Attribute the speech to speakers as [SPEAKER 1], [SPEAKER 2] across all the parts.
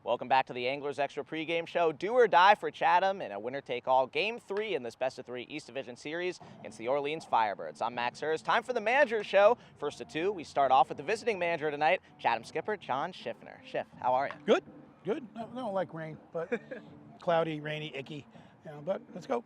[SPEAKER 1] Welcome back to the Anglers Extra pregame show. Do or die for Chatham in a winner-take-all Game 3 in this best-of-3 East Division Series against the Orleans Firebirds. I'm Max Herz. Time for the Manager Show. First of two, we start off with the visiting manager tonight, Chatham skipper John Schiffner. Schiff, how are you?
[SPEAKER 2] Good, good. I don't like rain, but cloudy, rainy, icky. But let's go.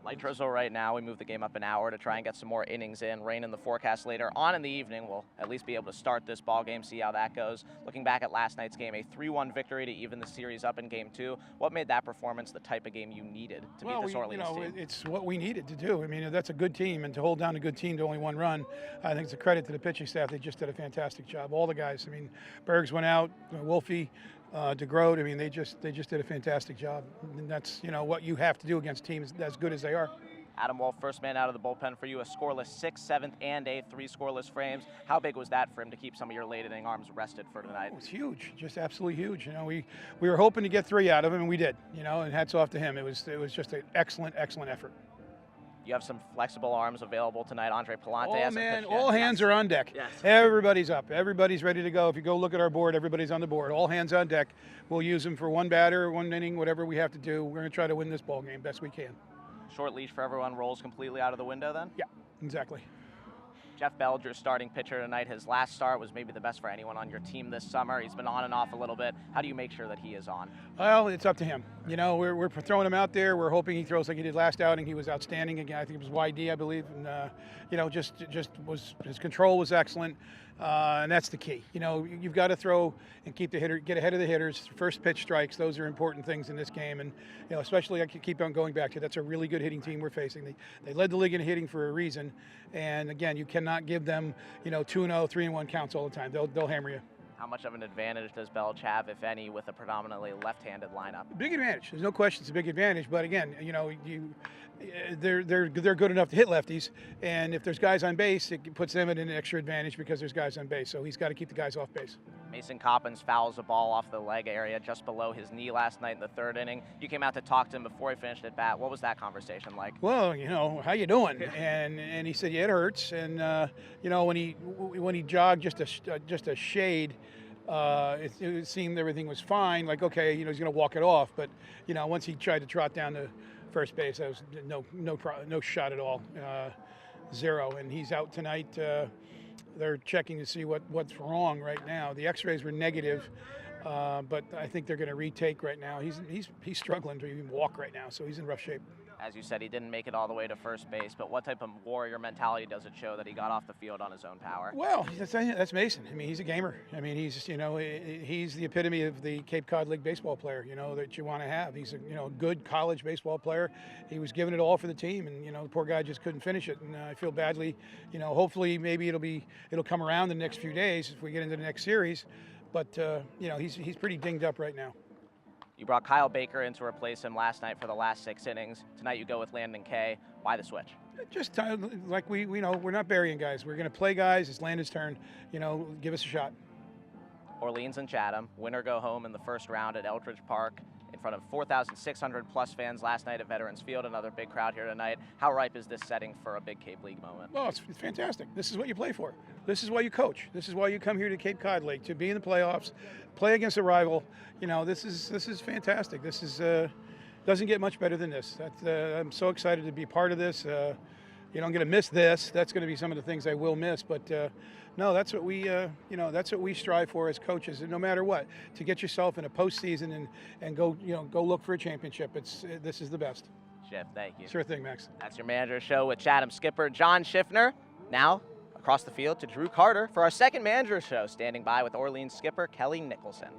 [SPEAKER 1] Light drizzle right now. We move the game up an hour to try and get some more innings in. Rain in the forecast later on in the evening. We'll at least be able to start this ball game, see how that goes. Looking back at last night's game, a 3-1 victory to even the series up in Game 2. What made that performance the type of game you needed to beat this Orleans team?
[SPEAKER 2] It's what we needed to do. I mean, that's a good team, and to hold down a good team to only one run, I think it's a credit to the pitching staff. They just did a fantastic job. All the guys. I mean, Bergs went out, Wolfie, DeGroat. I mean, they just did a fantastic job, and that's what you have to do against teams as good as they are.
[SPEAKER 1] Adam Wolf, first man out of the bullpen for you, a scoreless 6th, 7th, and 8th, 3 scoreless frames. How big was that for him to keep some of your late inning arms rested for tonight?
[SPEAKER 2] It was huge, just absolutely huge. We were hoping to get 3 out of him, and we did. And hats off to him. It was just an excellent effort.
[SPEAKER 1] You have some flexible arms available tonight. Andre Palante hasn't pitched yet.
[SPEAKER 2] All hands are on deck.
[SPEAKER 1] Yes.
[SPEAKER 2] Everybody's up. Everybody's ready to go. If you go look at our board, everybody's on the board. All hands on deck. We'll use them for one batter, one inning, whatever we have to do. We're going to try to win this ball game best we can.
[SPEAKER 1] Short leash for everyone rolls completely out of the window then?
[SPEAKER 2] Yeah, exactly.
[SPEAKER 1] Jeff Belger, starting pitcher tonight. His last start was maybe the best for anyone on your team this summer. He's been on and off a little bit. How do you make sure that he is on?
[SPEAKER 2] Well, it's up to him. We're throwing him out there. We're hoping he throws like he did last outing. He was outstanding again. I think it was YD, I believe. And, just his control was excellent. And that's the key. You've got to throw and keep the hitter, get ahead of the hitters. First pitch strikes, those are important things in this game. And, especially I keep on going back to, that's a really good hitting team we're facing. They led the league in hitting for a reason. And again, you cannot give them, 2-0, 3-1 counts all the time. They'll hammer you.
[SPEAKER 1] How much of an advantage does Belge have, if any, with a predominantly left-handed lineup?
[SPEAKER 2] Big advantage. There's no question it's a big advantage. But again, they're good enough to hit lefties, and if there's guys on base, it puts them at an extra advantage because there's guys on base. So he's got to keep the guys off base.
[SPEAKER 1] Mason Coppins fouls a ball off the leg area just below his knee last night in the 3rd inning. You came out to talk to him before he finished at bat. What was that conversation like?
[SPEAKER 2] Well, how you doing? And he said, yeah, it hurts. And when he jogged just a shade, it seemed everything was fine. Like, okay, he's going to walk it off. But once he tried to trot down to first base, that was no shot at all, 0. And he's out tonight. They're checking to see what's wrong right now. The X-rays were negative, but I think they're going to retake right now. He's struggling to even walk right now, so he's in rough shape.
[SPEAKER 1] As you said, he didn't make it all the way to first base, but what type of warrior mentality does it show that he got off the field on his own power?
[SPEAKER 2] Well, that's Mason. I mean, he's a gamer. I mean, he's the epitome of the Cape Cod League baseball player, that you want to have. He's a good college baseball player. He was giving it all for the team, and the poor guy just couldn't finish it. And I feel badly. Hopefully maybe it'll come around in the next few days if we get into the next series. But he's pretty dinged up right now.
[SPEAKER 1] You brought Kyle Baker in to replace him last night for the last 6 innings. Tonight you go with Landon Kay. Why the switch?
[SPEAKER 2] Just like we know, we're not burying guys. We're going to play guys. It's Landon's turn. Give us a shot.
[SPEAKER 1] Orleans and Chatham, winner go home in the first round at Eldridge Park in front of 4,600 plus fans last night at Veterans Field. Another big crowd here tonight. How ripe is this setting for a big Cape League moment?
[SPEAKER 2] Well, it's fantastic. This is what you play for. This is why you coach. This is why you come here to Cape Cod League, to be in the playoffs, play against a rival. This is fantastic. This is doesn't get much better than this. I'm so excited to be part of this. I'm going to miss this. That's going to be some of the things I will miss. But no, that's what we we strive for as coaches, and no matter what, to get yourself in a postseason and go look for a championship. This is the best.
[SPEAKER 1] Schiff, thank you.
[SPEAKER 2] Sure thing, Max.
[SPEAKER 1] That's your Manager Show with Chatham skipper John Schiffner. Now across the field to Drew Carter for our second Manager Show, standing by with Orleans skipper Kelly Nicholson.